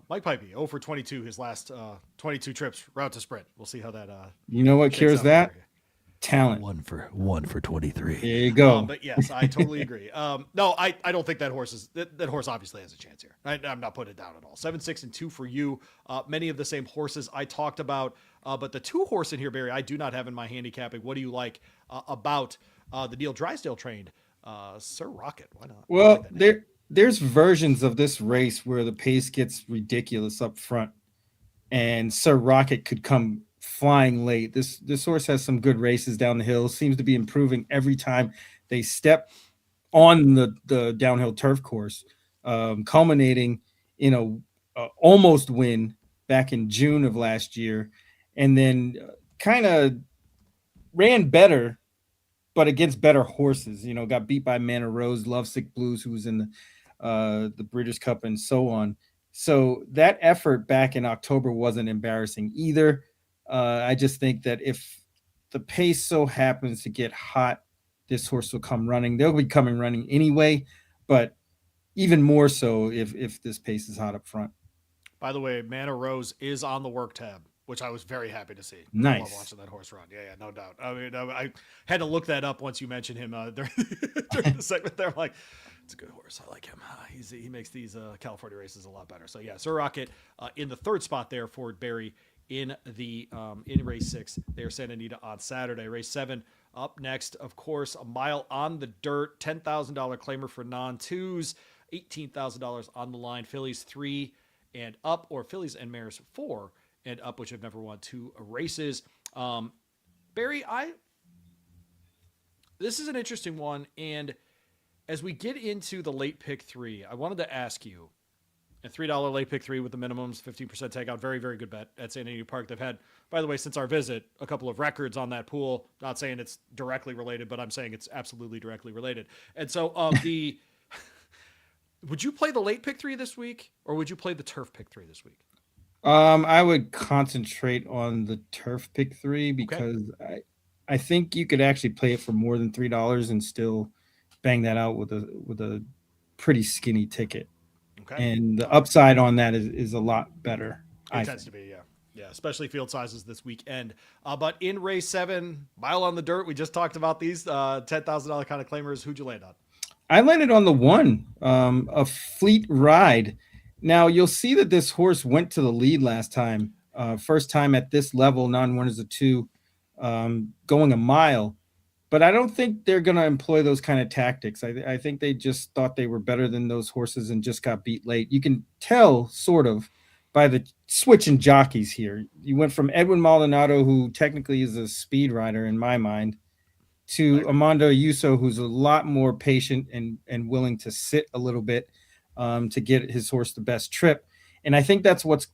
Mike Pipey, 0 for 22, his last 22 trips, route to sprint. We'll see how that. You know what cures that? Talent. 1 for 23. There you go. But yes, I totally agree. No, I don't think that horse obviously has a chance here. I'm not putting it down at all. 7, 6, and 2 for you. Many of the same horses I talked about, but the 2 horse in here, Barry, I do not have in my handicapping. What do you like about the Neil Drysdale trained Sir Rocket? Why not? Well, there's versions of this race where the pace gets ridiculous up front, and Sir Rocket could come flying late. This horse has some good races down the hill, seems to be improving every time they step on the downhill turf course, culminating in a almost win back in June of last year, and then kind of ran better, but against better horses. Got beat by Manor Rose, Lovesick Blues, who was in the British Cup, and so on. So that effort back in October wasn't embarrassing either. I just think that if the pace so happens to get hot, this horse will come running. They'll be coming running anyway, but even more so if this pace is hot up front. By the way, Manor Rose is on the work tab, which I was very happy to see. Nice. I love watching that horse run. Yeah, no doubt. I mean, I had to look that up once you mentioned him during the segment there. I'm like, it's a good horse. I like him. He makes these California races a lot better. So yeah, Sir Rocket in the 3rd spot there for Barry in race 6 there, Santa Anita on Saturday. Race 7 up next, of course, a mile on the dirt, $10,000 claimer for non-twos, $18,000 on the line. Fillies 3 and up, or fillies and mares 4 and up, which have never won 2 races. Barry, this is an interesting one, and as we get into the late pick 3, I wanted to ask you, a $3 late pick 3 with the minimums, 15% takeout. Very, very good bet at Santa Anita Park. They've had, by the way, since our visit, a couple of records on that pool. Not saying it's directly related, but I'm saying it's absolutely directly related. And so would you play the late pick 3 this week, or would you play the turf pick 3 this week? I would concentrate on the turf pick 3 because I think you could actually play it for more than $3 and still bang that out with a pretty skinny ticket. Okay. And the upside on that is a lot better. It tends to be, yeah. Yeah, especially field sizes this weekend. But in race 7, mile on the dirt, we just talked about these $10,000 kind of claimers. Who'd you land on? I landed on the 1, a Fleet Ride. Now, you'll see that this horse went to the lead last time. First time at this level, non-winners of 2, going a mile. But I don't think they're going to employ those kind of tactics. I think they just thought they were better than those horses and just got beat late. You can tell sort of by the switch in jockeys here. You went from Edwin Maldonado, who technically is a speed rider in my mind, to Armando Ayuso, who's a lot more patient and willing to sit a little bit to get his horse the best trip. And I think that's what's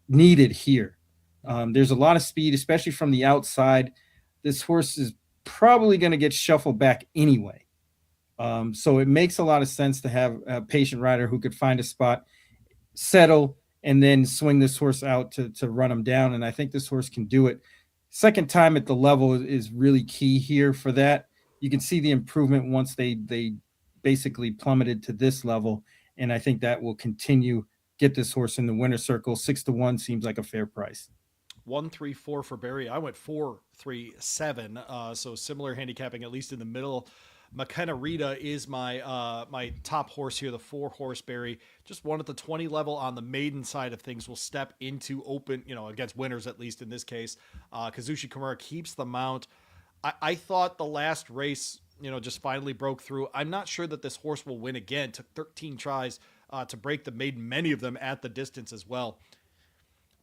needed here. There's a lot of speed, especially from the outside. This horse is probably going to get shuffled back anyway. So it makes a lot of sense to have a patient rider who could find a spot, settle, and then swing this horse out to run him down. And I think this horse can do it. Second time at the level is really key here for that. You can see the improvement once they basically plummeted to this level. And I think that will continue, get this horse in the winner's circle. 6-1 seems like a fair price. 1-3-4 for Barry. I went 4-3-7. So similar handicapping, at least in the middle. McKenna Rita is my my top horse here, the 4-horse Barry. Just one at the 20 level on the maiden side of things. Will step into open, against winners, at least in this case. Kazushi Kimura keeps the mount. I thought the last race, just finally broke through. I'm not sure that this horse will win again. Took 13 tries to break the maiden, many of them at the distance as well.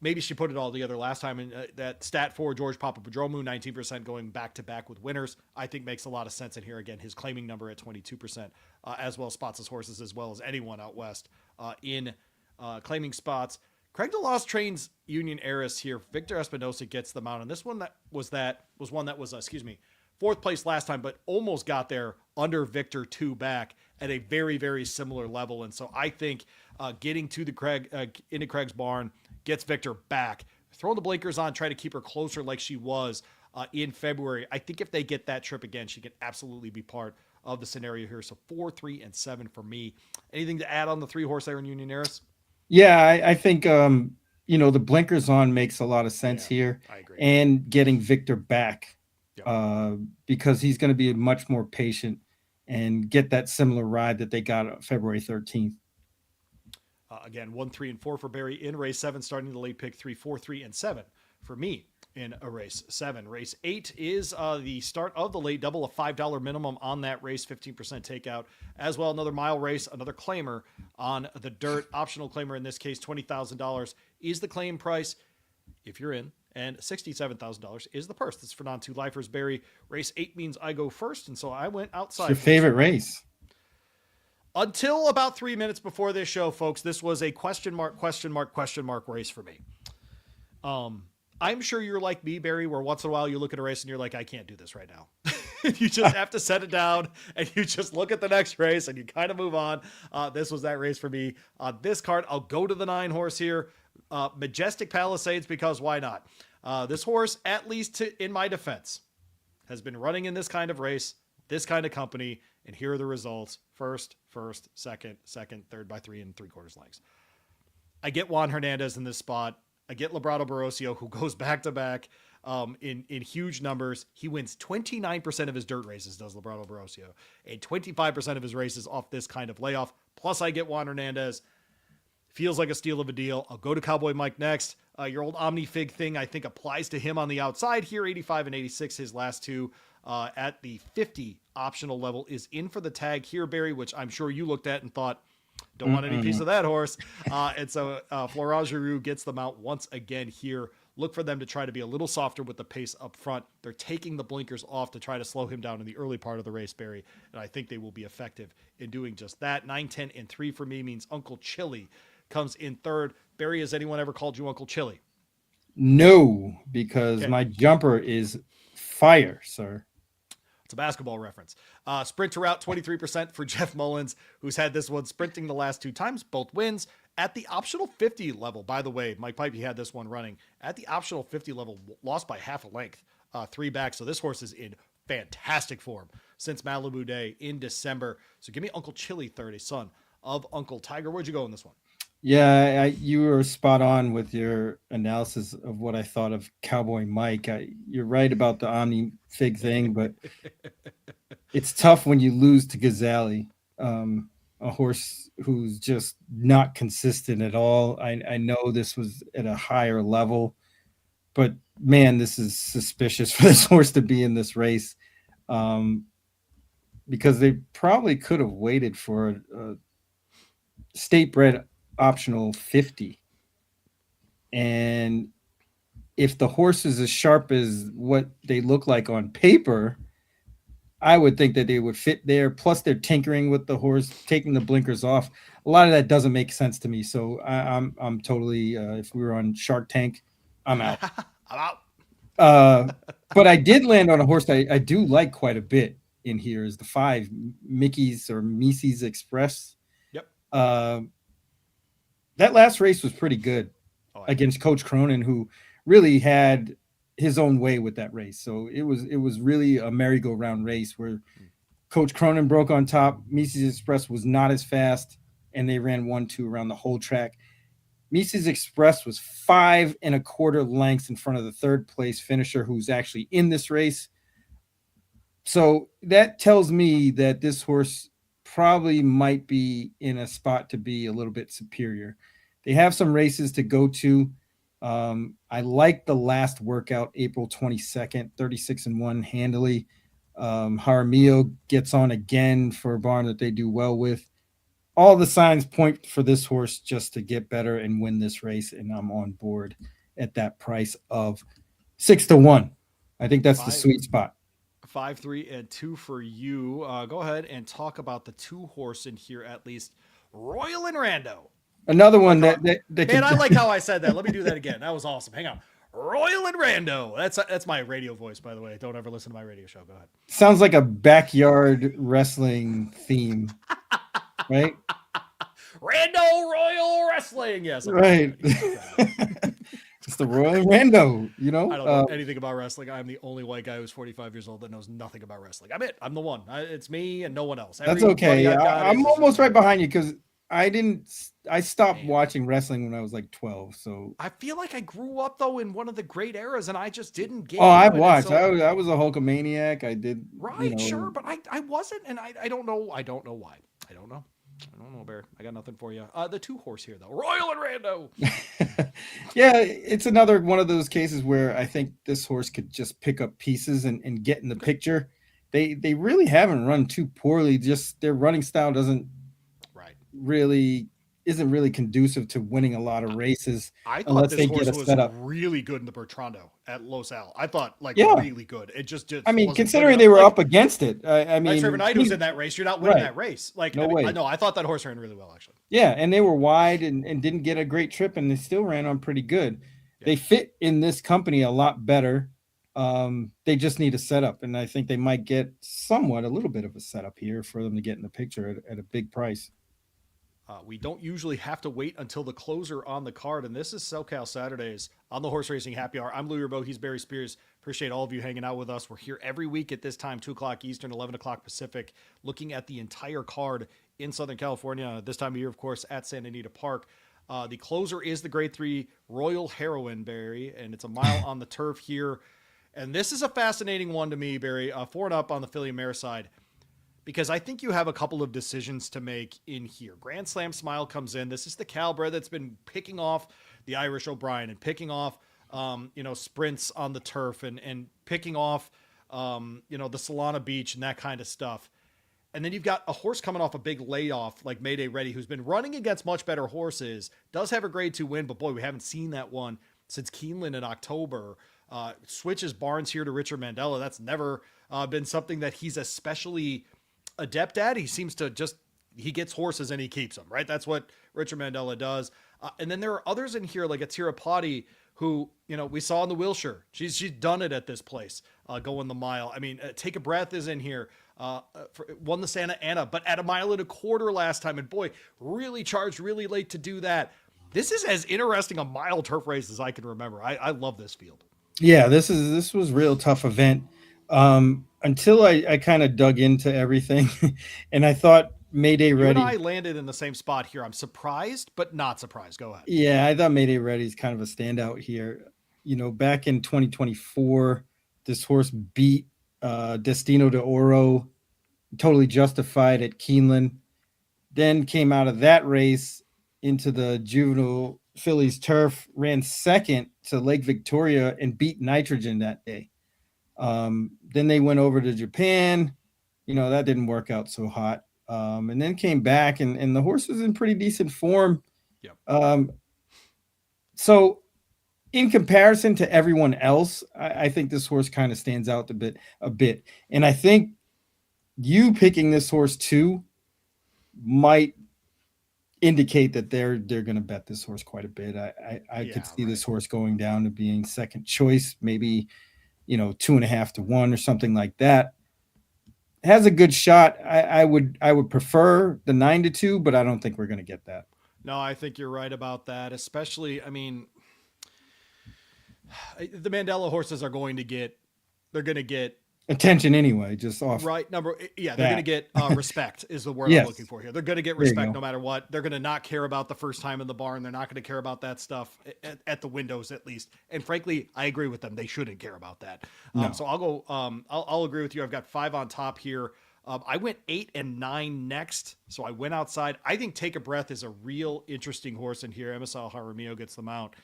Maybe she put it all together last time. And that stat for George Papapadromou, 19% going back-to-back with winners, I think makes a lot of sense in here. Again, his claiming number at 22%, as well spots his horses as well as anyone out west in claiming spots. Craig DeLoss trains Union Heiress here. Victor Espinosa gets the mount, and this one was one that was fourth place last time, but almost got there under Victor 2 back at a very, very similar level. And so I think getting to the into Craig's barn gets Victor back, throwing the blinkers on, try to keep her closer like she was in February. I think if they get that trip again, she can absolutely be part of the scenario here. So 4, 3, and 7 for me. Anything to add on the 3-horse there in Union Heiress? Yeah, I think the blinkers on makes a lot of sense here. I agree. And getting Victor back because he's going to be much more patient and get that similar ride that they got on February 13th. Again, 1, 3, and 4 for Barry in race 7, starting the late pick 3, 4, 3, and 7 for me in a race 7. Race 8 is the start of the late double, a $5 minimum on that race, 15% takeout as well. Another mile race, another claimer on the dirt, optional claimer in this case, $20,000 is the claim price if you're in, and $67,000 is the purse. That's for non-2 lifers. Barry, race 8 means I go first, and so I went outside. It's your favorite race? Until about 3 minutes before this show, folks, this was a question mark race for me. I'm sure you're like me, Barry, where once in a while you look at a race and you're like, I can't do this right now. You just have to set it down and you just look at the next race and you kind of move on. This was that race for me. On this card, I'll go to the 9-horse here. Majestic Palisades, because why not? This horse, at least in my defense, has been running in this kind of race, this kind of company, and here are the results. First, second, third by 3 3/4 lengths. I get Juan Hernandez in this spot. I get Labrado Barosio, who goes back-to-back in huge numbers. He wins 29% of his dirt races, does Labrado Barosio, and 25% of his races off this kind of layoff. Plus, I get Juan Hernandez. Feels like a steal of a deal. I'll go to Cowboy Mike next. Your old OmniFig thing, I think, applies to him on the outside here. 85 and 86, his last two at the 50 optional level is in for the tag here, Barry, which I'm sure you looked at and thought, don't want any piece of that horse. And so Florent Giroux gets them out once again here. Look for them to try to be a little softer with the pace up front. They're taking the blinkers off to try to slow him down in the early part of the race, Barry. And I think they will be effective in doing just that. 9, 10, and 3 for me means Uncle Chili comes in third. Barry, has anyone ever called you Uncle Chili? No, because my jumper is fire, sir. It's a basketball reference. Sprinter out 23% for Jeff Mullins, who's had this one sprinting the last 2 times, both wins. At the optional 50 level, by the way, Mike Pipey had this one running. At the optional 50 level, lost by half a length, 3 back. So this horse is in fantastic form since Malibu Day in December. So give me Uncle Chili third, a son of Uncle Tiger. Where'd you go in this one? Yeah, you were spot on with your analysis of what I thought of Cowboy Mike. You're right about the OmniFig thing, but it's tough when you lose to Gazali, a horse who's just not consistent at all. I know this was at a higher level, but man, this is suspicious for this horse to be in this race because they probably could have waited for a state bred optional 50. And if the horse is as sharp as what they look like on paper, I would think that they would fit there. Plus they're tinkering with the horse, taking the blinkers off. A lot of that doesn't make sense to me. So I'm totally, if we were on Shark Tank, I'm out. I'm out. But I did land on a horse that I do like quite a bit in here is the 5 Mises Express. Yep. That last race was pretty good against Coach Cronin, who really had his own way with that race. So it was really a merry-go-round race where Coach Cronin broke on top. Mises Express was not as fast, and they ran 1-2 around the whole track. Mises Express was 5 1/4 lengths in front of the third place finisher who's actually in this race. So that tells me that this horse probably might be in a spot to be a little bit superior. They have some races to go to. I like the last workout, April 22nd, 36-1 handily. Jaramillo gets on again for a barn that they do well with. All the signs point for this horse just to get better and win this race, and I'm on board at that price of 6-1. I think that's the sweet spot. 5, 3, and 2 for you. Go ahead and talk about the 2-horse in here at least. Royal and Rando. Another one that Man, I like how I said that. Let me do that again. That was awesome. Hang on. Royal and Rando. That's my radio voice, by the way. Don't ever listen to my radio show. Go ahead. sounds like a backyard wrestling theme, right? Rando Royal Wrestling. Yes. Right. It's the Royal and Rando, you know? I don't know anything about wrestling. I'm the only white guy who's 45 years old that knows nothing about wrestling. I'm it. I'm the one. It's me and no one else. That's okay. I'm almost right behind you because I stopped watching wrestling when I was like 12. So I feel like I grew up though in one of the great eras and I just didn't get I watched. I was a Hulkamaniac. I did. Right, sure, but I wasn't, and I don't know. I don't know why. I don't know, Bear. I got nothing for you. The 2-horse here though, Royal and Rando. Yeah, it's another one of those cases where I think this horse could just pick up pieces and get in the picture. They really haven't run too poorly. Just their running style isn't really conducive to winning a lot of races. I thought this horse was really good in the Bertrando at Los Al. I thought really good. It just I mean, considering they were up against it, I mean, Knight was in that race. You're not winning that race. No way. I thought that horse ran really well actually. Yeah, and they were wide and didn't get a great trip, and they still ran on pretty good. Yeah. They fit in this company a lot better. They just need a setup, and I think they might get a little bit of a setup here for them to get in the picture at a big price. We don't usually have to wait until the closer on the card, and this is SoCal Saturdays on the Horse Racing Happy Hour. I'm Louis Rabo. He's Barry Spears. Appreciate all of you hanging out with us. We're here every week at this time, 2 o'clock Eastern, 11 o'clock Pacific, looking at the entire card in Southern California. This time of year, of course, at Santa Anita Park. The closer is the Grade 3 Royal Heroine, Barry, and it's a mile on the turf here. And this is a fascinating one to me, Barry, 4 and up on the filly and mare side. Because I think you have a couple of decisions to make in here. Grand Slam Smile comes in. This is the Calbred that's been picking off the Irish O'Brien and picking off, sprints on the turf and picking off, the Solana Beach and that kind of stuff. And then you've got a horse coming off a big layoff like Mayday Ready, who's been running against much better horses, does have a Grade 2 win, but boy, we haven't seen that one since Keeneland in October. Switches Barnes here to Richard Mandela. That's never been something that he's especially adept at. He seems to he gets horses and he keeps them, right? That's what Richard Mandela does. And then there are others in here like a Tirapati who, we saw in the Wilshire. She's done it at this place, going the mile. I mean, Take a Breath is in here, won the Santa Ana, but at 1.25 miles last time. And boy, really charged really late to do that. This is as interesting a mile turf race as I can remember. I love this field. Yeah, this was real tough event. Until I kind of dug into everything and I thought Mayday Ready. You and I landed in the same spot here. I'm surprised, but not surprised. Go ahead. Yeah, I thought Mayday Ready is kind of a standout here. Back in 2024, this horse beat Destino de Oro, totally justified at Keeneland. Then came out of that race into the juvenile fillies turf, ran second to Lake Victoria and beat Nitrogen that day. Then they went over to Japan, that didn't work out so hot. And then came back and the horse was in pretty decent form. Yep. So in comparison to everyone else, I think this horse kind of stands out a bit. And I think you picking this horse too might indicate that they're going to bet this horse quite a bit. I could see this horse going down to being second choice, maybe 2.5 to 1 or something like that. Has a good shot. I would prefer the 9 to 2, but I don't think we're going to get that. No, I think you're right about that. Especially, I mean, the Mandela horses are going to get attention anyway, just off. Right. They're going to get respect is the word I'm looking for here. They're going to get respect no matter what. They're going to not care about the first time in the barn. They're not going to care about that stuff at the windows, at least. And frankly, I agree with them. They shouldn't care about that. No. So I'll go, I'll agree with you. I've got 5 on top here. I went 8 and 9 next. So I went outside. I think Take a Breath is a real interesting horse in here. MSL Jaramillo gets the mount.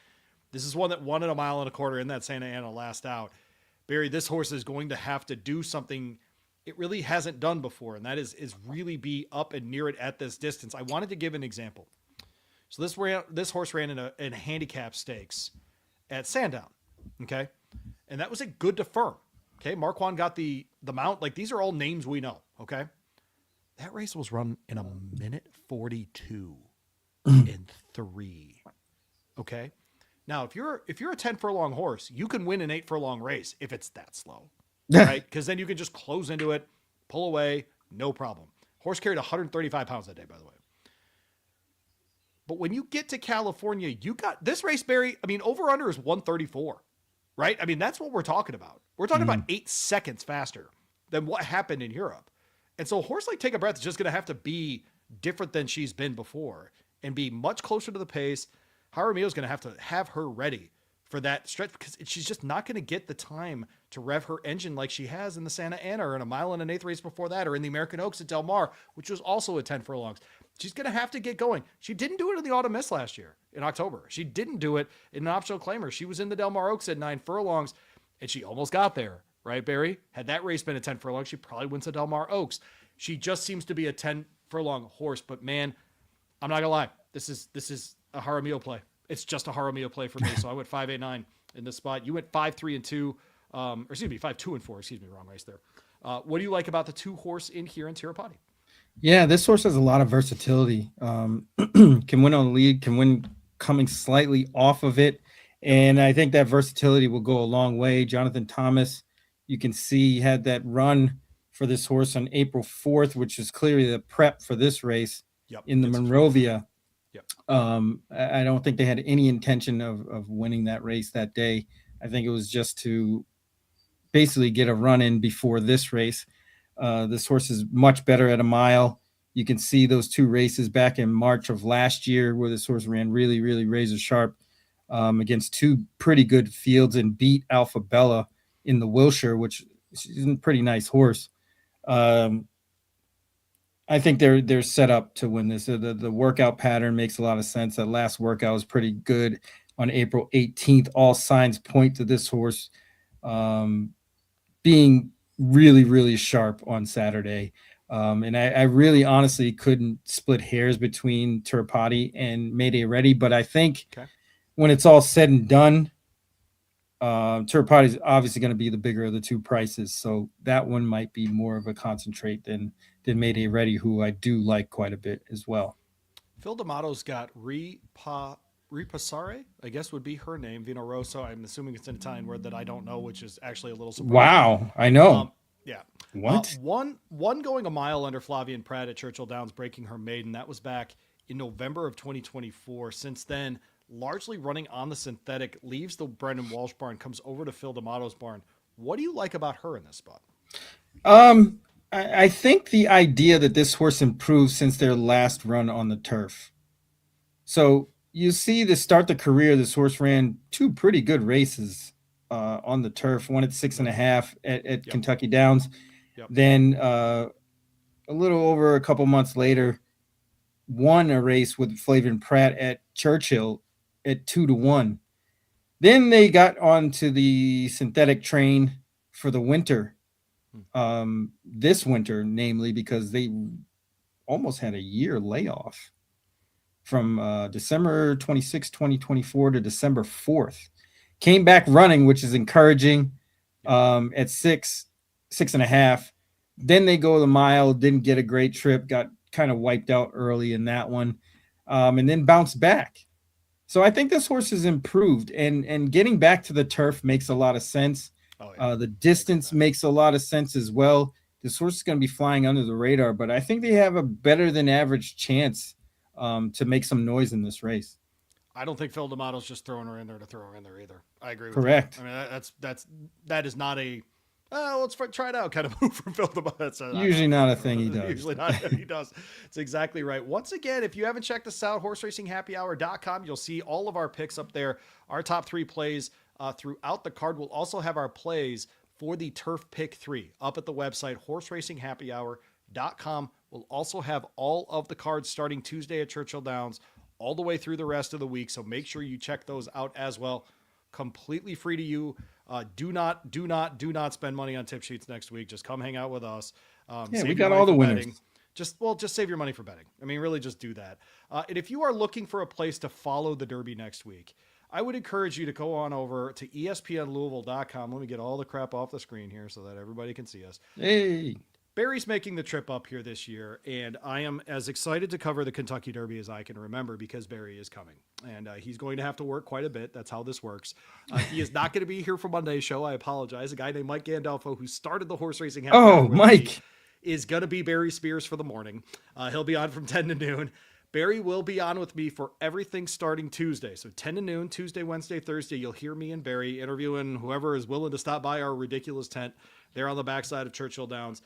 This is one that won at 1.25 miles in that Santa Ana last out. Barry, this horse is going to have to do something it really hasn't done before, and that is really be up and near it at this distance. I wanted to give an example. So this horse ran in a handicap stakes at Sandown, okay? And that was a good to firm, okay? Marquand got the mount. Like, these are all names we know, okay? That race was run in 1:42. and 3. Okay. Now, if you're a 10 furlong horse, you can win an 8 furlong race if it's that slow, right? Because then you can just close into it, pull away, no problem. Horse carried 135 pounds that day, by the way. But when you get to California, you got this race, Barry. I mean, over under is 134, right? I mean, that's what we're talking about. We're talking about 8 seconds faster than what happened in Europe. And so a horse like Take a Breath is just going to have to be different than she's been before and be much closer to the pace. Jaramillo is going to have her ready for that stretch because she's just not going to get the time to rev her engine like she has in the Santa Ana or in a 1.125 race before that, or in the American Oaks at Del Mar, which was also a 10 furlongs. She's going to have to get going. She didn't do it in the Autumn Miss last year in October. She didn't do it in an optional claimer. She was in the Del Mar Oaks at 9 furlongs and she almost got there, right, Barry? Had that race been a 10 furlong, she probably wins the Del Mar Oaks. She just seems to be a 10 furlong horse, but man, I'm not gonna lie. This is a Jaramillo play. It's just a Jaramillo play for me. So I went 5-8-9 in this spot. You went 5-3-2, or excuse me, 5-2-4. Excuse me, wrong race there. What do you like about the 2 horse in here in Tirapati? Yeah, this horse has a lot of versatility. Can win on the lead, can win coming slightly off of it. And I think that versatility will go a long way. Jonathan Thomas, you can see, had that run for this horse on April 4th, which is clearly the prep for this race in the Monrovia. I don't think they had any intention of winning that race that day. I think it was just to basically get a run in before this race. This horse is much better at a mile. You can see those 2 races back in March of last year where this horse ran really, really razor sharp against 2 pretty good fields and beat Alpha Bella in the Wilshire, which is a pretty nice horse. I think they're set up to win this. The workout pattern makes a lot of sense. That last workout was pretty good on April 18th. All signs point to this horse being really, really sharp on Saturday. And I really honestly couldn't split hairs between Tirapati and Mayday Ready, but I think when it's all said and done, Tirapati is obviously going to be the bigger of the 2 prices. So that one might be more of a concentrate than Mayday Ready, who I do like quite a bit as well. Phil D'Amato's got Ripasare, I guess would be her name, Vino Rosso. I'm assuming it's an Italian word that I don't know, which is actually a little surprising. Wow, I know. Yeah. What? One going a mile under Flavian Pratt at Churchill Downs, breaking her maiden. That was back in November of 2024. Since then, largely running on the synthetic, leaves the Brendan Walsh barn, comes over to Phil D'Amato's barn. What do you like about her in this spot? I think the idea that this horse improved since their last run on the turf. So you see to start the career, this horse ran 2 pretty good races on the turf, one at 6.5 at Kentucky Downs. Then a little over a couple months later, won a race with Flavian Pratt at Churchill at 2-1. Then they got onto the synthetic train for the winter. This winter, namely, because they almost had a year layoff from December 26, 2024 to December 4th. Came back running, which is encouraging at 6.5. Then they go the mile, didn't get a great trip, got kind of wiped out early in that one, and then bounced back. So I think this horse has improved, and getting back to the turf makes a lot of sense. The distance makes a lot of sense as well. This horse is going to be flying under the radar, but I think they have a better than average chance to make some noise in this race. I don't think Phil D'Amato's just throwing her in there to throw her in there either. I agree with Correct. You. I mean, that is not a let's try it out kind of move from Phil D'Amato. Usually not a thing he does. Usually not he does. It's exactly right. Once again, if you haven't checked us out, horseracinghappyhour.com, you'll see all of our picks up there. Our top 3 plays throughout the card. We'll also have our plays for the Turf Pick 3 up at the website, horseracinghappyhour.com. We'll also have all of the cards starting Tuesday at Churchill Downs all the way through the rest of the week. So make sure you check those out as well. Completely free to you. Do not spend money on tip sheets next week. Just come hang out with us. We got all the winners. Betting. Just save your money for betting. I mean, really just do that. And if you are looking for a place to follow the Derby next week, I would encourage you to go on over to ESPNLouisville.com. Let me get all the crap off the screen here so that everybody can see us. Hey. Barry's making the trip up here this year, and I am as excited to cover the Kentucky Derby as I can remember because Barry is coming, and he's going to have to work quite a bit. That's how this works. He is not going to be here for Monday's show. I apologize. A guy named Mike Gandolfo, who started the horse racing. Mike is going to be Barry Spears for the morning. He'll be on from 10 to noon. Barry will be on with me for everything starting Tuesday. So 10 to noon, Tuesday, Wednesday, Thursday, you'll hear me and Barry interviewing whoever is willing to stop by our ridiculous tent there on the backside of Churchill Downs.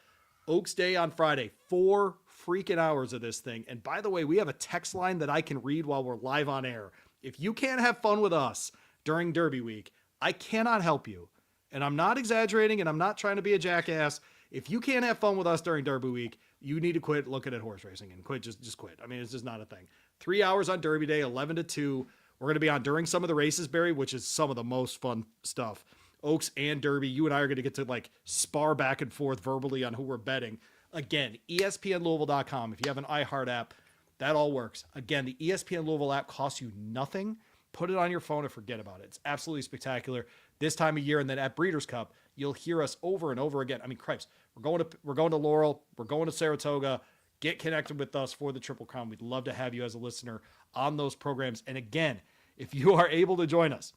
Oaks Day on Friday, 4 freaking hours of this thing. And by the way, we have a text line that I can read while we're live on air. If you can't have fun with us during Derby week, I cannot help you. And I'm not exaggerating, and I'm not trying to be a jackass. If you can't have fun with us during Derby week, you need to quit looking at horse racing and quit. Just quit. I mean, it's just not a thing. 3 hours on Derby Day, 11 to 2. We're going to be on during some of the races, Barry, which is some of the most fun stuff. Oaks and Derby, you and I are going to get to like spar back and forth verbally on who we're betting. Again, ESPNLouisville.com. If you have an iHeart app, that all works. Again, the ESPN Louisville app costs you nothing. Put it on your phone and forget about it. It's absolutely spectacular this time of year. And then at Breeders' Cup, you'll hear us over and over again. I mean, cripes, we're going to Laurel. We're going to Saratoga. Get connected with us for the Triple Crown. We'd love to have you as a listener on those programs. And again, if you are able to join us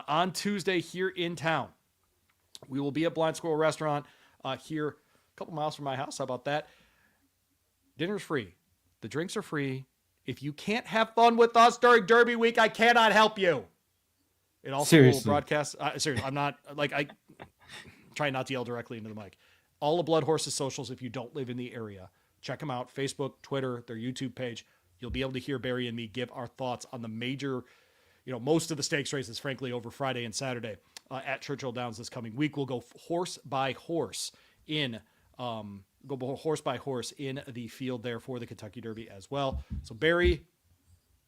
on Tuesday here in town, we will be at Blind Squirrel Restaurant here a couple miles from my house. How about that? Dinner's free. The drinks are free. If you can't have fun with us during Derby week, I cannot help you. It also will broadcast. Seriously, I'm not like I try not to yell directly into the mic. All the Blood Horses socials, if you don't live in the area, check them out. Facebook, Twitter, their YouTube page. You'll be able to hear Barry and me give our thoughts on the major, most of the stakes races, frankly, over Friday and Saturday at Churchill Downs this coming week. We'll go horse by horse in the field there for the Kentucky Derby as well. So Barry,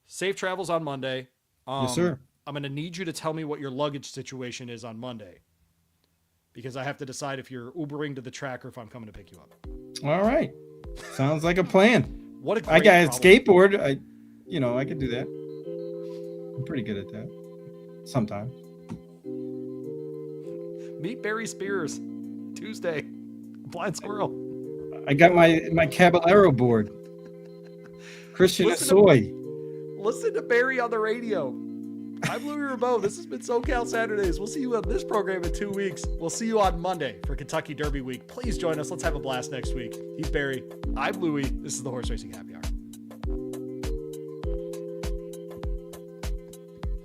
safe travels on Monday. Yes, sir. I'm going to need you to tell me what your luggage situation is on Monday, because I have to decide if you're Ubering to the track or if I'm coming to pick you up. All right. Sounds like a plan. What a great I got a problem. skateboard. I could do that. I'm pretty good at that. Sometimes. Meet Barry Spears Tuesday. Blind Squirrel. I got my Caballero board. Christian Soy. Listen to Barry on the radio. I'm Louis Rameau. This has been SoCal Saturdays. We'll see you on this program in 2 weeks. We'll see you on Monday for Kentucky Derby week. Please join us. Let's have a blast next week. He's Barry. I'm Louis. This is the Horse Racing Happy Hour.